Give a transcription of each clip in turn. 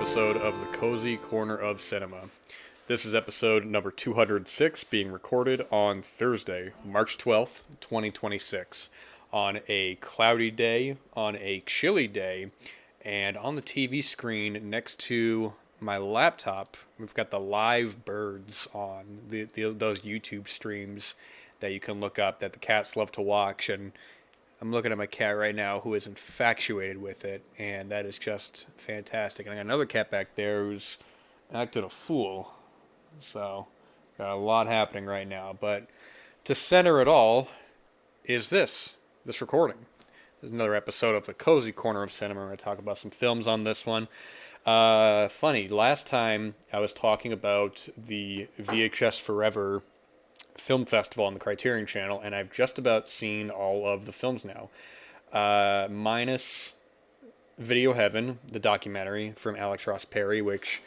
episode of the Cozy Corner of Cinema. This is episode number 206, being recorded on Thursday, March 12th, 2026, on a cloudy day, on a chilly day, and on the TV screen next to my laptop, we've got the live birds on, those YouTube streams that you can look up that the cats love to watch, and I'm looking at my cat right now who is infatuated with it, and that is just fantastic. And I got another cat back there who's acting a fool. So, got a lot happening right now. But to center it all is this recording. This is another episode of the Cozy Corner of Cinema. We're going to talk about some films on this one. Funny, last time I was talking about the VHS Forever film festival on the Criterion Channel, and I've just about seen all of the films now, minus Video Heaven, the documentary from Alex Ross Perry, which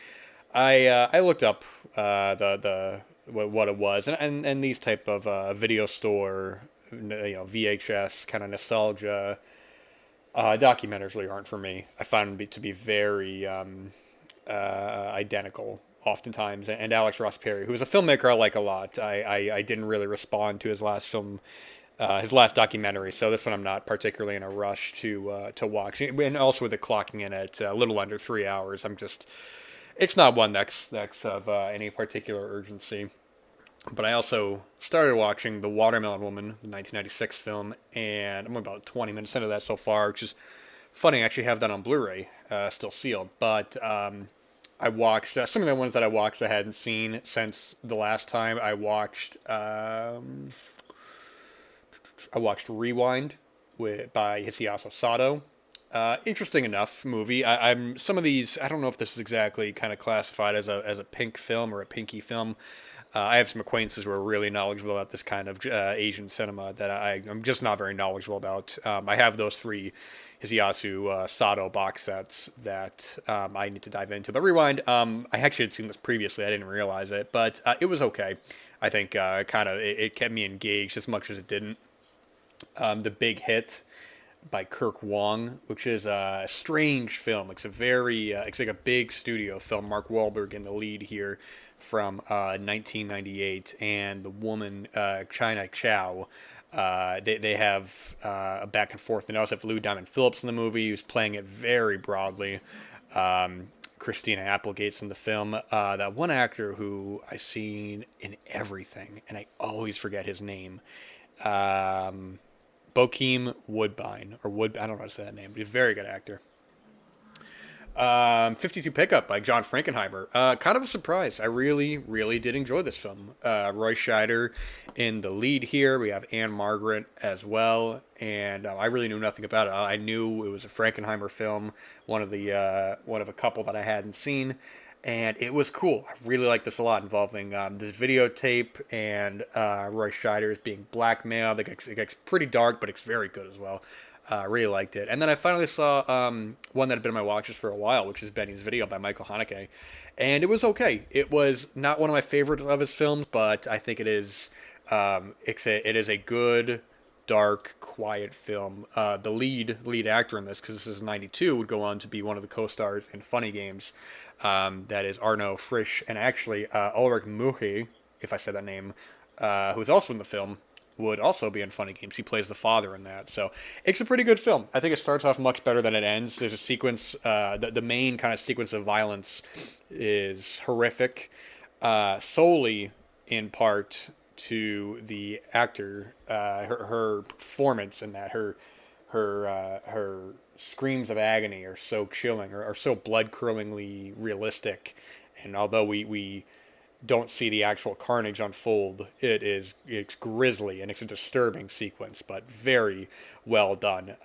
I looked up the what it was, and these type of video store, VHS kind of nostalgia documentaries really aren't for me. I find them to be very identical oftentimes. And Alex Ross Perry, who's a filmmaker I like a lot, I didn't really respond to his last film, his last documentary. So this one I'm not particularly in a rush to watch. And also with it clocking in at a little under 3 hours, it's not one that's of any particular urgency. But I also started watching The Watermelon Woman, the 1996 film, and I'm about 20 minutes into that so far, which is funny. I actually have that on Blu-ray, still sealed. But I watched some of the ones that I watched I hadn't seen since the last time I watched. I watched Rewind by Hisayasu Sato. Interesting enough movie. I'm some of these. I don't know if this is exactly kind of classified as a pink film or a pinky film. I have some acquaintances who are really knowledgeable about this kind of Asian cinema that I'm just not very knowledgeable about. I have those three Hisayasu Sato box sets that I need to dive into. But Rewind, I actually had seen this previously. I didn't realize it, but it was okay. I think it kept me engaged as much as it didn't. The Big Hit by Kirk Wong, which is a strange film. It's it's like a big studio film. Mark Wahlberg in the lead here, from 1998, and the woman China Chow. They have a back and forth. They also have Lou Diamond Phillips in the movie, who's playing it very broadly. Christina Applegate's in the film. That one actor who I've seen in everything, and I always forget his name. Bokeem Woodbine, I don't know how to say that name, but he's a very good actor. 52 Pickup by John Frankenheimer. Kind of a surprise. I really, really did enjoy this film. Roy Scheider in the lead here. We have Anne Margaret as well, and I really knew nothing about it. I knew it was a Frankenheimer film, one of a couple that I hadn't seen. And it was cool. I really like this a lot, involving this videotape and Roy Scheider is being blackmailed. It gets pretty dark, but it's very good as well. Really liked it. And then I finally saw one that had been on my watches for a while, which is Benny's Video by Michael Haneke. And it was okay. It was not one of my favorite of his films, but I think it is a good, dark, quiet film. The lead actor in this, because this is 92, would go on to be one of the co-stars in Funny Games. That is Arno Frisch, and actually Ulrich Muchi, if I said that name, who's also in the film, would also be in Funny Games. He plays the father in that. So it's a pretty good film. I think it starts off much better than it ends. There's a sequence, the main kind of sequence of violence is horrific, solely in part to the actor, her performance in that, her screams of agony are so chilling, or are so blood-curdlingly realistic. And although we don't see the actual carnage unfold, it's grisly, and it's a disturbing sequence, but very well done.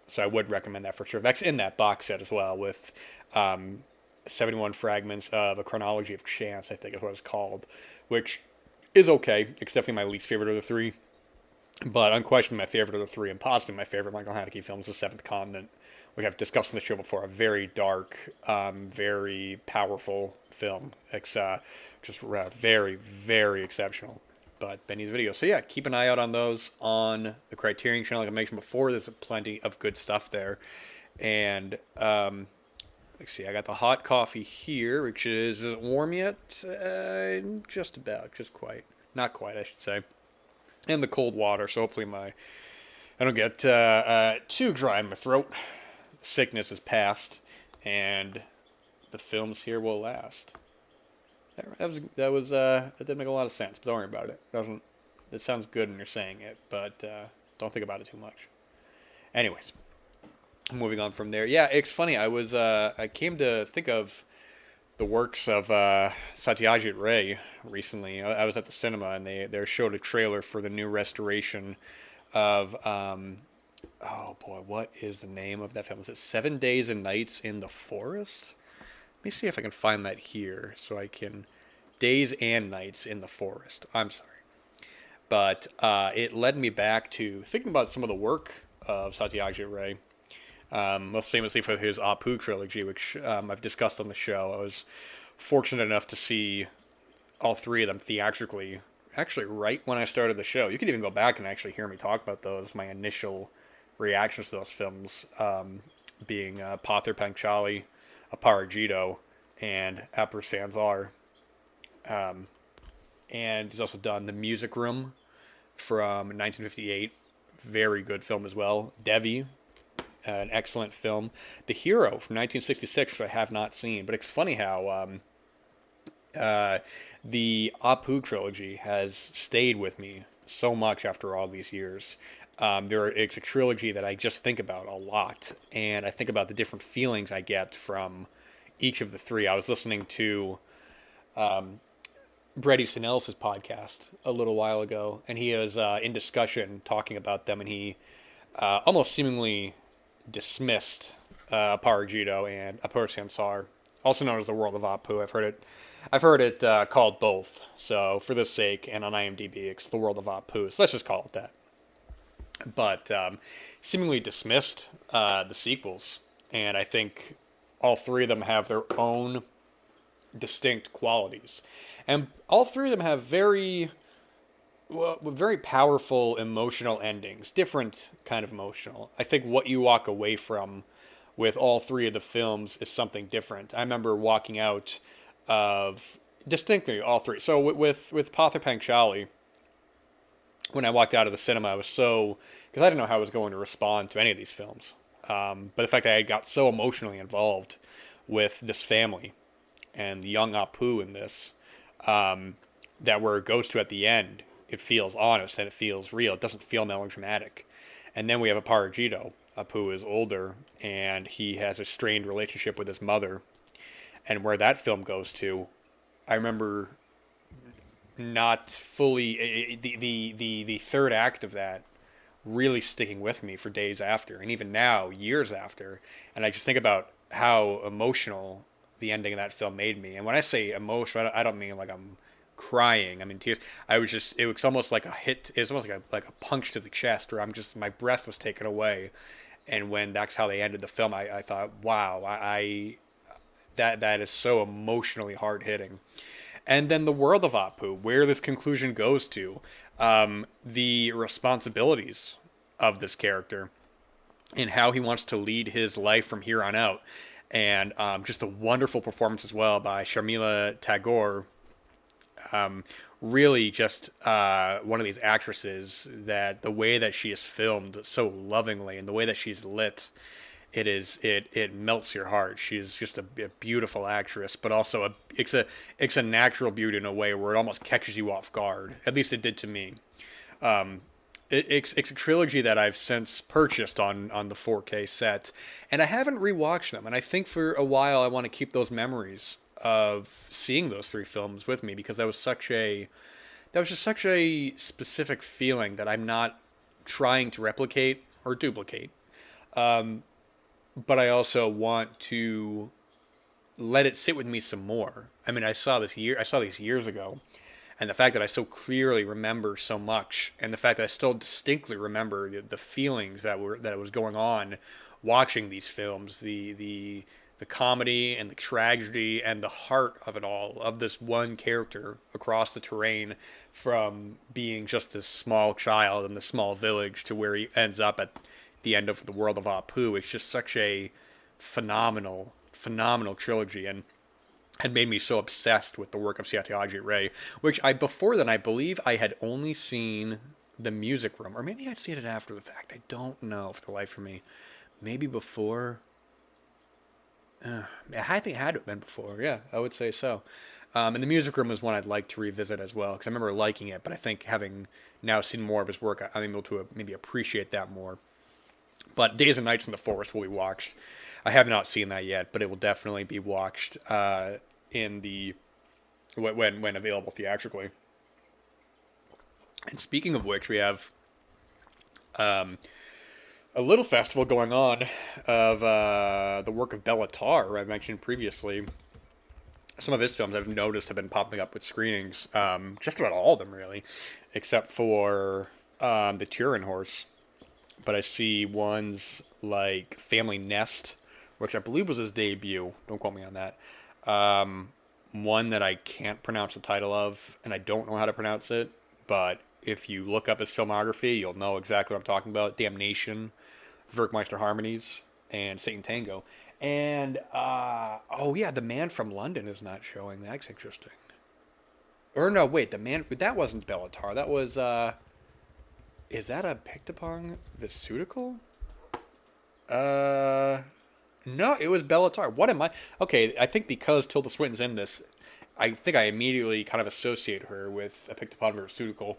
So I would recommend that for sure. That's in that box set as well, with 71 fragments of A Chronology of Chance, I think is what it's called, which is okay. It's definitely my least favorite of the three. But unquestionably my favorite of the three, and possibly my favorite Michael Haneke film, is The Seventh Continent, which I've discussed in the show before. A very dark, very powerful film. It's just very, very exceptional. But Benny's Video. So yeah, keep an eye out on those on the Criterion Channel. Like I mentioned before, there's plenty of good stuff there. And Let's see, I got the hot coffee here, which is it warm yet? Just about, just quite. Not quite, I should say. And the cold water, so hopefully I don't get too dry in my throat. The sickness is past, and the films here will last. That didn't make a lot of sense, but don't worry about it. It sounds good when you're saying it, but don't think about it too much. Anyways, moving on from there. Yeah, it's funny. I came to think of the works of Satyajit Ray recently. I was at the cinema and they showed a trailer for the new restoration of oh boy, what is the name of that film? Is it 7 Days and Nights in the Forest? Let me see if I can find that here so I can. Days and Nights in the Forest. I'm sorry. But it led me back to thinking about some of the work of Satyajit Ray, most famously for his Apu trilogy, which I've discussed on the show. I was fortunate enough to see all three of them theatrically, actually right when I started the show. You could even go back and actually hear me talk about those, my initial reactions to those films, being Pather Panchali, Aparajito, and Apur Sansar. And he's also done The Music Room from 1958. Very good film as well. Devi, an excellent film. The Hero from 1966, which I have not seen. But it's funny how the Apu trilogy has stayed with me so much after all these years. It's a trilogy that I just think about a lot. And I think about the different feelings I get from each of the three. I was listening to Bret Easton Ellis's podcast a little while ago, and he was in discussion talking about them, and he almost seemingly dismissed Aparajito and Apur Sansar, also known as The World of Apu. I've heard it called both. So for this sake, and on IMDb, it's The World of Apu. So let's just call it that. But seemingly dismissed the sequels, and I think all three of them have their own distinct qualities, and all three of them have very powerful emotional endings, different kind of emotional. I think what you walk away from with all three of the films is something different. I remember walking out of distinctly all three. So with Pather Panchali, when I walked out of the cinema, I was so, because I didn't know how I was going to respond to any of these films, but the fact that I got so emotionally involved with this family and the young Apu in this, that where it goes to at the end, it feels honest and it feels real. It doesn't feel melodramatic. And then we have Aparajito. Apu is older and he has a strained relationship with his mother. And where that film goes to, I remember not fully the third act of that really sticking with me for days after, and even now, years after. And I just think about how emotional the ending of that film made me. And when I say emotional, I don't mean like I'm crying. I mean tears. It was almost like a hit. It was almost like a punch to the chest, where my breath was taken away. And when that's how they ended the film, I thought, wow, that is so emotionally hard hitting. And then The World of Apu, where this conclusion goes to, the responsibilities of this character and how he wants to lead his life from here on out. And just a wonderful performance as well by Sharmila Tagore. Really just one of these actresses that the way that she is filmed so lovingly and the way that she's lit, it melts your heart. She's just a beautiful actress, but also it's a natural beauty in a way where it almost catches you off guard. At least it did to me. It's a trilogy that I've since purchased on the 4K set, and I haven't rewatched them. And I think for a while I want to keep those memories of seeing those three films with me, because that was just such a specific feeling that I'm not trying to replicate or duplicate. But I also want to let it sit with me some more. I mean, I saw these years ago, and the fact that I so clearly remember so much, and the fact that I still distinctly remember the feelings that was going on watching these films, the comedy and the tragedy and the heart of it all, of this one character across the terrain, from being just this small child in the small village to where he ends up at the end of The World of Apu. It's just such a phenomenal phenomenal trilogy, and had made me so obsessed with the work of Satyajit Ray, which before then I believe I had only seen The Music Room, or maybe I'd seen it after the fact. I don't know for the life of me. Maybe before. I think it had to have been before. Yeah, I would say so. And The Music Room was one I'd like to revisit as well, because I remember liking it, but I think having now seen more of his work, I'm able to maybe appreciate that more. But Days and Nights in the Forest will be watched. I have not seen that yet, but it will definitely be watched in the when available theatrically. And speaking of which, we have a little festival going on of the work of Béla Tarr, I mentioned previously. Some of his films I've noticed have been popping up with screenings, just about all of them really, except for the Turin Horse. But I see ones like Family Nest, which I believe was his debut. Don't quote me on that. One that I can't pronounce the title of, and I don't know how to pronounce it, but if you look up his filmography, you'll know exactly what I'm talking about. Damnation, Werkmeister Harmonies, and Satan Tango. And, oh yeah, The Man from London is not showing. That's interesting. Or no, wait, that wasn't Béla Tarr. That was, is that a picked upon Vesicular? No, it was Béla Tarr. What am I? Okay, I think because Tilda Swinton's in this, I think I immediately kind of associate her with a picked upon Vesicular.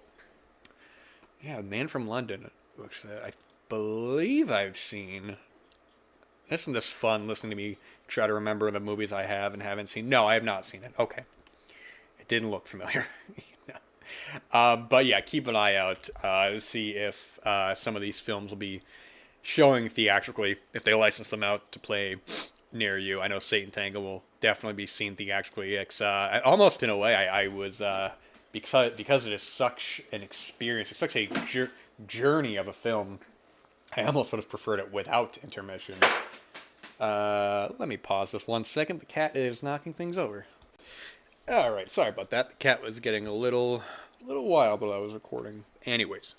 Yeah, Man from London, which I believe I've seen. Isn't this fun listening to me try to remember the movies I have and haven't seen? No, I have not seen it. Okay. It didn't look familiar. But yeah, keep an eye out to see if some of these films will be showing theatrically, if they license them out to play near you. I know Satan Tango will definitely be seen theatrically. It's almost in a way I was because it is such an experience, it's such a journey of a film. I almost would have preferred it without intermissions. Let me pause this 1 second. The cat is knocking things over. All right, sorry about that. The cat was getting a little wild while I was recording. Anyways,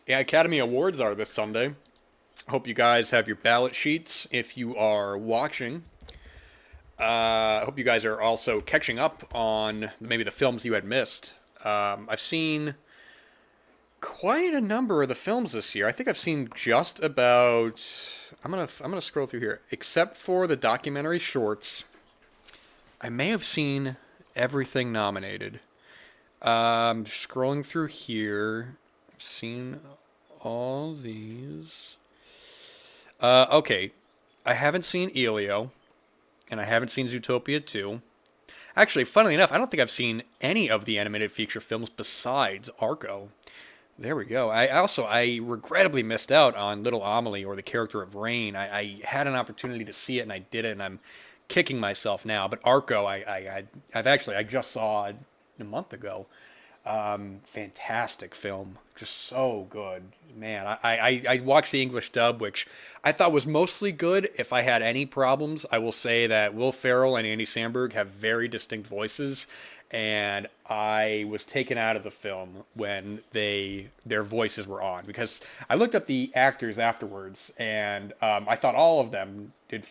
yeah, Academy Awards are this Sunday. Hope you guys have your ballot sheets if you are watching. I hope you guys are also catching up on maybe the films you had missed. I've seen quite a number of the films this year. I think I've seen just about. I'm gonna scroll through here, except for the documentary shorts. I may have seen everything nominated. Scrolling through here, I've seen all these. Okay, I haven't seen Elio, and I haven't seen Zootopia 2. Actually, funnily enough, I don't think I've seen any of the animated feature films besides Arco. There we go. I regrettably missed out on Little Amelie or The Character of Rain. I had an opportunity to see it and I did it, and I'm kicking myself now. But Arco, I just saw it a month ago. Fantastic film, just so good, man. I watched the English dub, which I thought was mostly good. If I had any problems, I will say that Will Ferrell and Andy Samberg have very distinct voices, and I was taken out of the film when their voices were on, because I looked up the actors afterwards, and I thought all of them did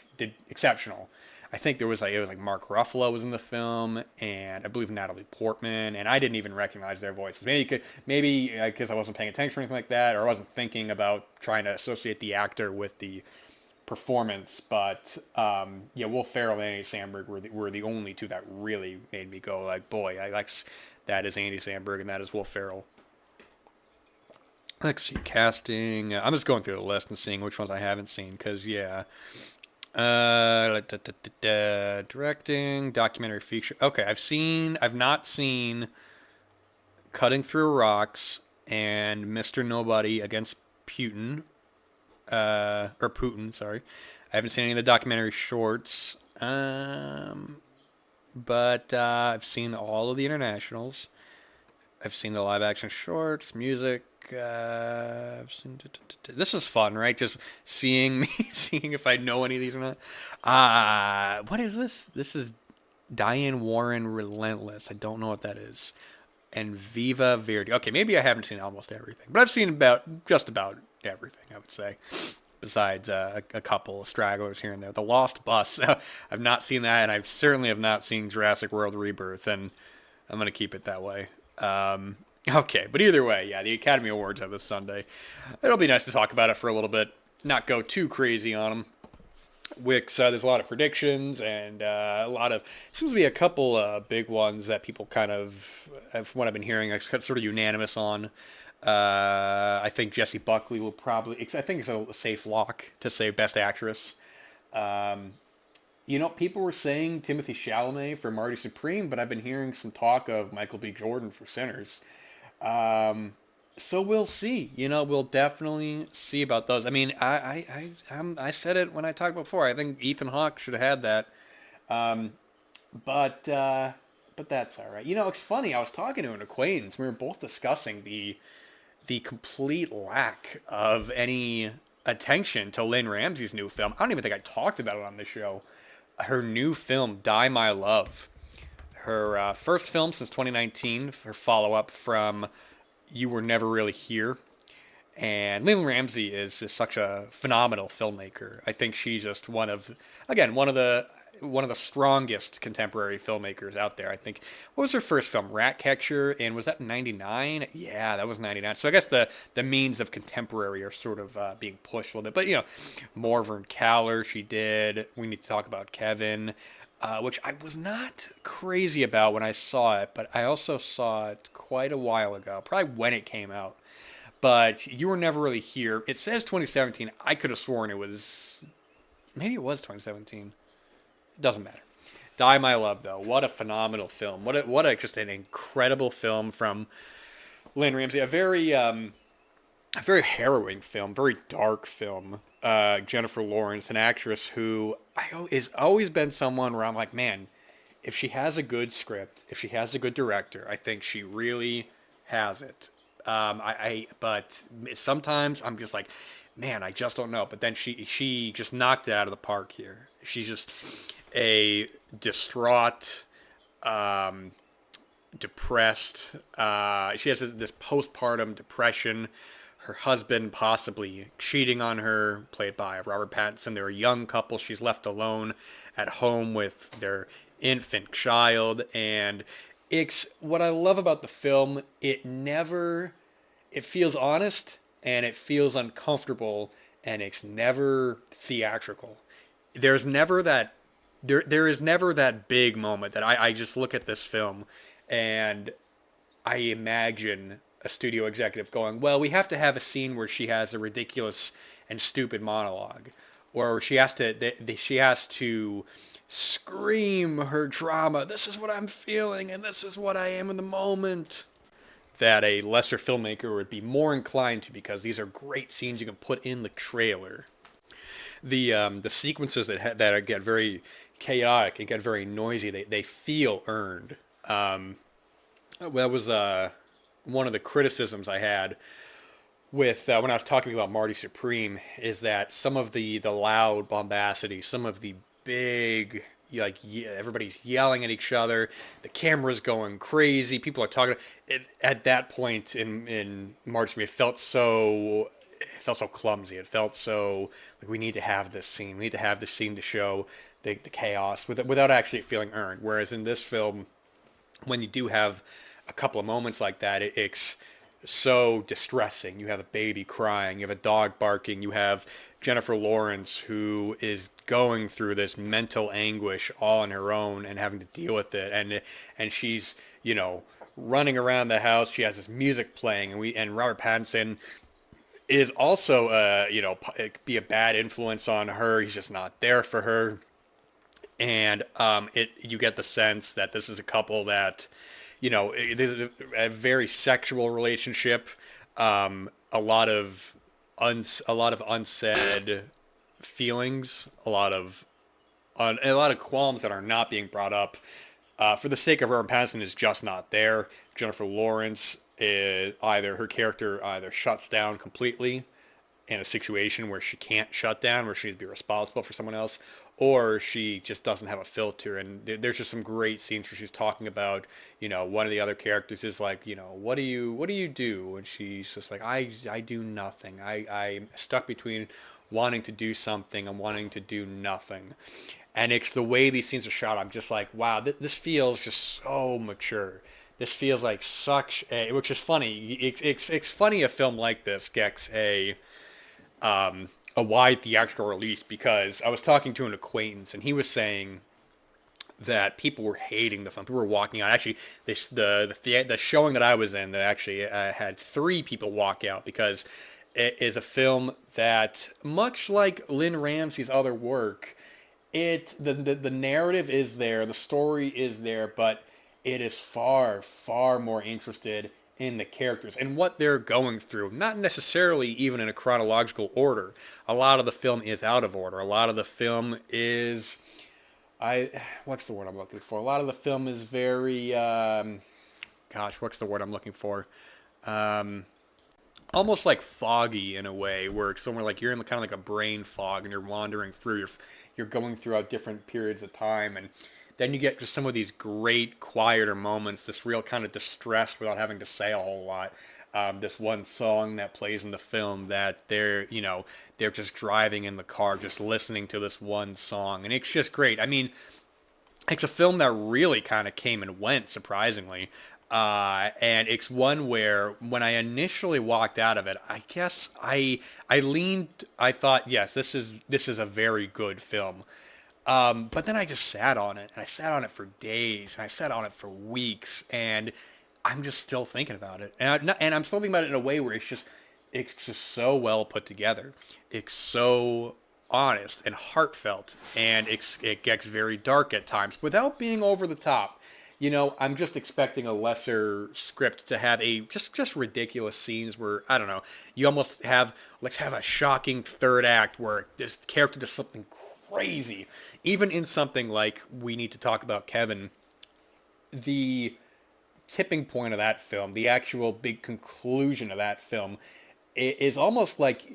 exceptional. I think it was like Mark Ruffalo was in the film, and I believe Natalie Portman, and I didn't even recognize their voices. Maybe because I wasn't paying attention or anything like that, or I wasn't thinking about trying to associate the actor with the performance. But yeah, Will Ferrell and Andy Samberg were the only two that really made me go like, boy, that is Andy Samberg and that is Will Ferrell. Let's see, casting. I'm just going through the list and seeing which ones I haven't seen, because yeah. Directing, documentary feature. Okay, I've not seen Cutting Through Rocks and Mr. Nobody Against Putin. Or Putin, sorry. I haven't seen any of the documentary shorts. But I've seen all of the internationals. I've seen the live action shorts, music. I've seen. This is fun, right? Just seeing if I know any of these or not. What is this? This is Diane Warren Relentless. I don't know what that is. And Viva Verdi. Okay, maybe I haven't seen almost everything, but I've seen just about everything, I would say. besides a couple of stragglers here and there. The Lost Bus, I've not seen that, and I certainly have not seen Jurassic World Rebirth, and I'm gonna keep it that way. Okay, but either way, yeah, the Academy Awards are this Sunday. It'll be nice to talk about it for a little bit, not go too crazy on them. Wix, there's a lot of predictions and a lot of seems to be a couple big ones that people kind of what I've been hearing, are sort of unanimous on. I think Jessie Buckley will probably. I think it's a safe lock to say Best Actress. People were saying Timothy Chalamet for Marty Supreme, but I've been hearing some talk of Michael B. Jordan for Sinners. So we'll see. We'll definitely see about those. I mean, I said it when I talked before. I think Ethan Hawke should have had that. Um, but that's all right. It's funny. I was talking to an acquaintance. We were both discussing the complete lack of any attention to Lynn Ramsey's new film. I don't even think I talked about it on the show. Her new film, Die My Love. Her first film since 2019. Her follow up from You Were Never Really Here. And Lynn Ramsey is such a phenomenal filmmaker. I think she's just one of the strongest contemporary filmmakers out there. I think what was her first film? Ratcatcher, and was that 99? Yeah, that was 99. So I guess the means of contemporary are sort of being pushed a little bit. But Morvern Caller, she did. We Need to Talk About Kevin. Which I was not crazy about when I saw it, but I also saw it quite a while ago, probably when it came out. But You Were Never Really Here. It says 2017. I could have sworn maybe it was 2017. It doesn't matter. Die My Love, though. What a phenomenal film. What a just an incredible film from Lynn Ramsey. A very harrowing film, very dark film. Jennifer Lawrence, an actress who is always been someone where I'm like, man, if she has a good script, if she has a good director, I think she really has it. But sometimes I'm just like, man, I just don't know. But then she just knocked it out of the park here. She's just a distraught, depressed. She has this postpartum depression. Her husband possibly cheating on her, played by Robert Pattinson. They're a young couple. She's left alone at home with their infant child. And it's what I love about the film. It feels honest and it feels uncomfortable and it's never theatrical. There's never that, there is never that big moment that I just look at this film and I imagine a studio executive going, well, we have to have a scene where she has a ridiculous and stupid monologue, or she has to scream her drama. This is what I'm feeling, and this is what I am in the moment. That a lesser filmmaker would be more inclined to, because these are great scenes you can put in the trailer. The sequences that get very chaotic and get very noisy, they feel earned. That was one of the criticisms I had with when I was talking about Marty Supreme, is that some of the loud bombacity, some of the big, everybody's yelling at each other, the camera's going crazy, people are talking. At that point in Marty Supreme, it felt so clumsy. It felt so like we need to have this scene. We need to have this scene to show the chaos without actually feeling earned. Whereas in this film, when you do have a couple of moments like that, it's so distressing. You have a baby crying, you have a dog barking, you have Jennifer Lawrence who is going through this mental anguish all on her own and having to deal with it, and she's running around the house. She has this music playing, and Robert Pattinson is also be a bad influence on her. He's just not there for her, and you get the sense that this is a couple that there's a very sexual relationship, a lot of unsaid feelings, a lot of qualms that are not being brought up. For the sake of Robert Pattinson is just not there. Jennifer Lawrence her character either shuts down completely in a situation where she can't shut down, where she needs to be responsible for someone else, or she just doesn't have a filter. And there's just some great scenes where she's talking about, one of the other characters is like, what do you do? And she's just like, I do nothing. I'm stuck between wanting to do something and wanting to do nothing. And it's the way these scenes are shot. I'm just like, wow, this feels just so mature. This feels like such a, which is funny. It's funny a film like this gets a wide theatrical release, because I was talking to an acquaintance and he was saying that people were hating the film. People were walking out. Actually, the showing that I was in, that actually had 3 people walk out, because it is a film that, much like Lynn Ramsey's other work, the narrative is there, the story is there, but it is far, far more interested in the characters and what they're going through, not necessarily even in a chronological order. A lot of the film is out of order. A lot of the film is, what's the word I'm looking for? A lot of the film is very, what's the word I'm looking for? Almost like foggy in a way, where it's somewhere like you're in kind of like a brain fog and you're wandering through, you're going throughout different periods of time, and then you get just some of these great quieter moments, this real kind of distress without having to say a whole lot. This one song that plays in the film, that they're just driving in the car, just listening to this one song, and it's just great. I mean, it's a film that really kind of came and went, surprisingly. And it's one where, when I initially walked out of it, I guess I thought, yes, this is a very good film. But then I just sat on it, and I sat on it for days, and I sat on it for weeks, and I'm just still thinking about it, and I'm still thinking about it in a way where it's just so well put together. It's so honest and heartfelt, and it gets very dark at times without being over the top. I'm just expecting a lesser script to have just ridiculous scenes where, I don't know, you almost have, let's have a shocking third act where this character does something crazy. Even in something like We Need to Talk About Kevin, the tipping point of that film, the actual big conclusion of that film, is almost like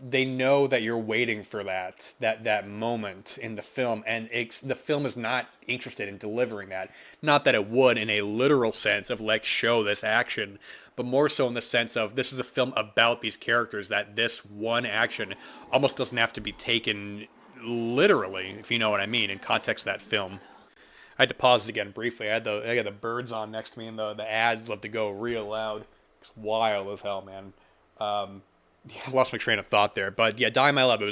they know that you're waiting for that moment in the film, and the film is not interested in delivering that. Not that it would in a literal sense of, like, show this action, but more so in the sense of, this is a film about these characters, that this one action almost doesn't have to be taken literally, if you know what I mean, in context of that film. I had to pause it again briefly. I got the birds on next to me, and the ads love to go real loud. It's wild as hell, man. Yeah, I lost my train of thought there, but yeah, Die My Love.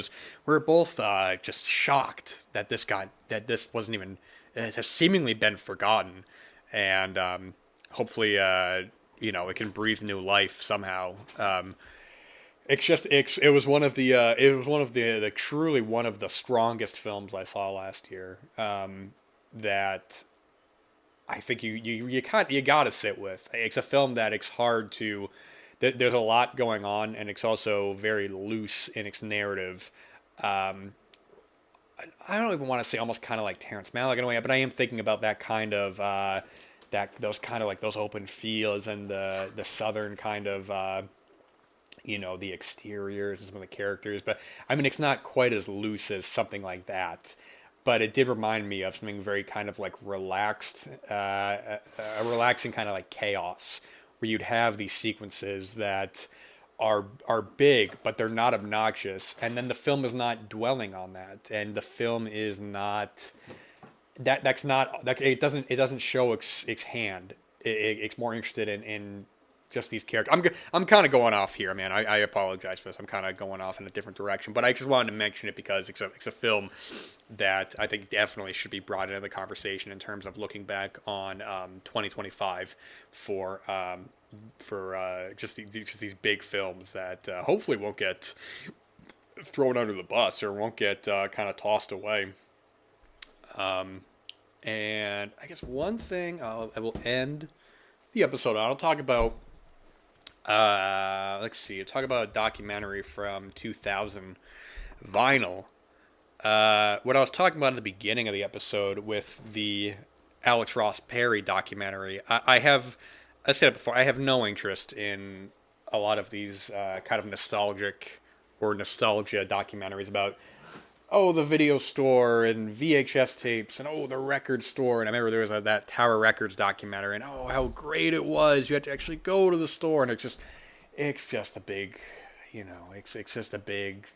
We're both just shocked that this wasn't even, it has seemingly been forgotten, and hopefully, it can breathe new life somehow. It was one of the truly one of the strongest films I saw last year. That I think you gotta sit with. It's a film that it's hard to. There's a lot going on, and it's also very loose in its narrative. Um, I don't even want to say almost kind of like Terrence Malick in a way, but I am thinking about that kind of those kind of like those open fields, and the southern kind of the exteriors and some of the characters. But I mean, it's not quite as loose as something like that. But it did remind me of something very kind of like relaxed, a relaxing kind of like chaos, where you'd have these sequences that are big, but they're not obnoxious, and then the film is not dwelling on that, and the film is not that's not that it doesn't show its hand. It's more interested in just these characters. I'm kind of going off here, man. I apologize for this. I'm kind of going off in a different direction, but I just wanted to mention it because it's a film that I think definitely should be brought into the conversation in terms of looking back on 2025 for just these big films that hopefully won't get thrown under the bus or won't get kind of tossed away. And I guess one thing I will end the episode on. I'll talk about. Let's see. I'll talk about a documentary from 2000, Vinyl. What I was talking about at the beginning of the episode with the Alex Ross Perry documentary. I said it before, I have no interest in a lot of these kind of nostalgic or nostalgia documentaries about, the video store and VHS tapes and, the record store. And I remember there was that Tower Records documentary, and, how great it was. You had to actually go to the store, and it's just a big, it's just a big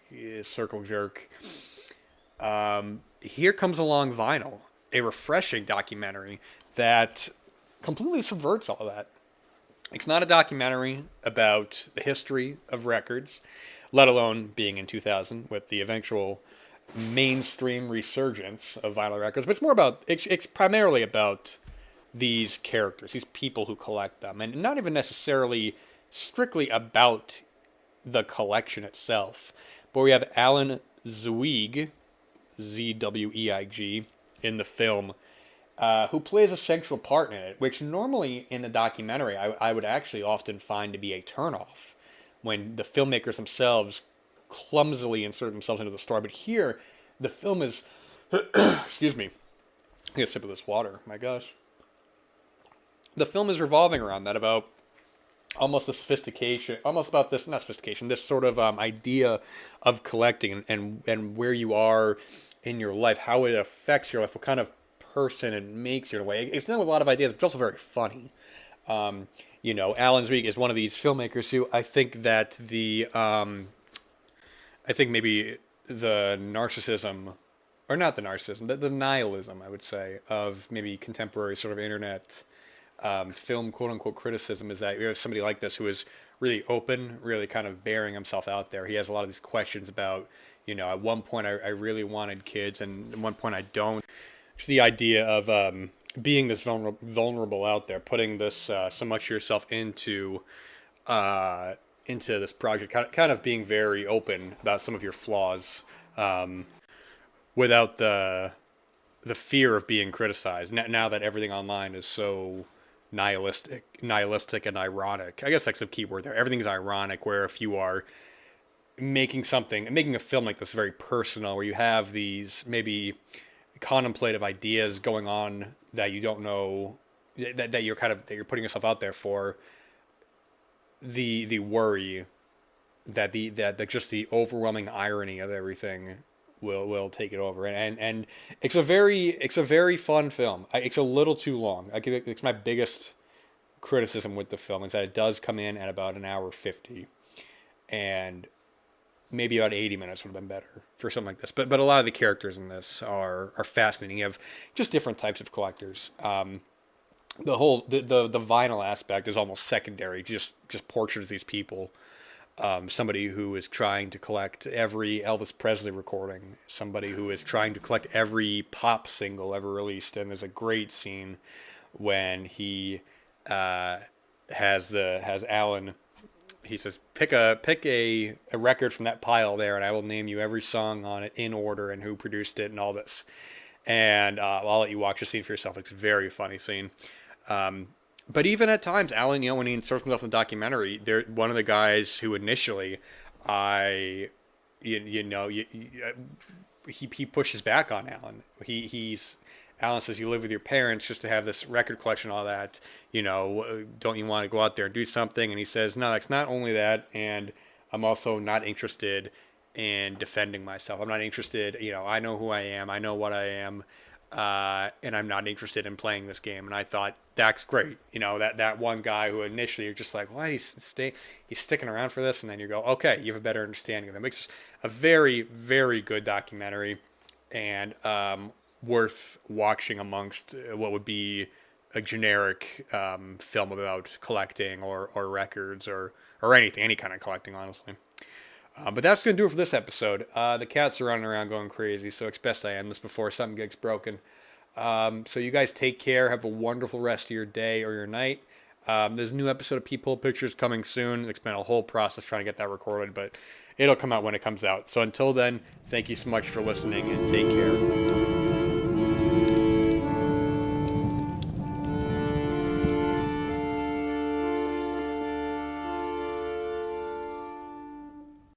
circle jerk. Here comes along Vinyl, a refreshing documentary that completely subverts all that. It's not a documentary about the history of records, let alone being in 2000 with the eventual mainstream resurgence of vinyl records, but it's primarily about these characters, these people who collect them, and not even necessarily strictly about the collection itself. But we have Alan Zweig, Zweig, in the film, who plays a central part in it, which normally in the documentary I would actually often find to be a turnoff when the filmmakers themselves clumsily insert themselves into the story. But here, the film is, excuse me, I get a sip of this water, my gosh. The film is revolving around that, about almost the sophistication, almost about this, not sophistication, this sort of idea of collecting and where you are in your life, how it affects your life, what kind of person it makes you in a way. It's done with a lot of ideas, but it's also very funny. Alan Zweig is one of these filmmakers who I think that I think maybe the narcissism, or not the narcissism, the nihilism, I would say, of maybe contemporary sort of internet film quote-unquote criticism is that you have somebody like this who is really open, really kind of bearing himself out there. He has a lot of these questions about, at one point I really wanted kids, and at one point I don't. Just the idea of being this vulnerable out there, putting this so much of yourself into this project, kind of being very open about some of your flaws, without the fear of being criticized. Now that everything online is so nihilistic and ironic. I guess that's a key word there. Everything's ironic, where if you are making a film like this very personal, where you have these maybe contemplative ideas going on that you don't know, that you're putting yourself out there for, the worry that just the overwhelming irony of everything will take it over, and it's a very fun film. It's a little too long. It's my biggest criticism with the film, is that it does come in at about an hour 50, and maybe about 80 minutes would have been better for something like this. But a lot of the characters in this are fascinating. You have just different types of collectors. The whole the vinyl aspect is almost secondary. Just portraits these people. Somebody who is trying to collect every Elvis Presley recording, somebody who is trying to collect every pop single ever released. And there's a great scene when he has Alan. He says, pick a record from that pile there, and I will name you every song on it in order and who produced it and all this. And I'll let you watch the scene for yourself. It's a very funny scene. But even at times, Alan, when he inserts himself in the documentary, one of the guys who initially, he pushes back on Alan. Alan says, you live with your parents just to have this record collection, all that, don't you want to go out there and do something? And he says, no, that's not only that. And I'm also not interested in defending myself. I'm not interested, I know who I am. I know what I am. And I'm not interested in playing this game. And I thought, that's great. That one guy who initially you're just like, why he's sticking around for this? And then you go, okay, you have a better understanding of them. It's a very, very good documentary, and worth watching amongst what would be a generic film about collecting or records or anything, any kind of collecting, honestly. But that's going to do it for this episode. The cats are running around going crazy, so it's best I end this before something gets broken. So you guys take care. Have a wonderful rest of your day or your night. There's a new episode of Peephole Pictures coming soon. It's been a whole process trying to get that recorded, but it'll come out when it comes out. So until then, thank you so much for listening, and take care.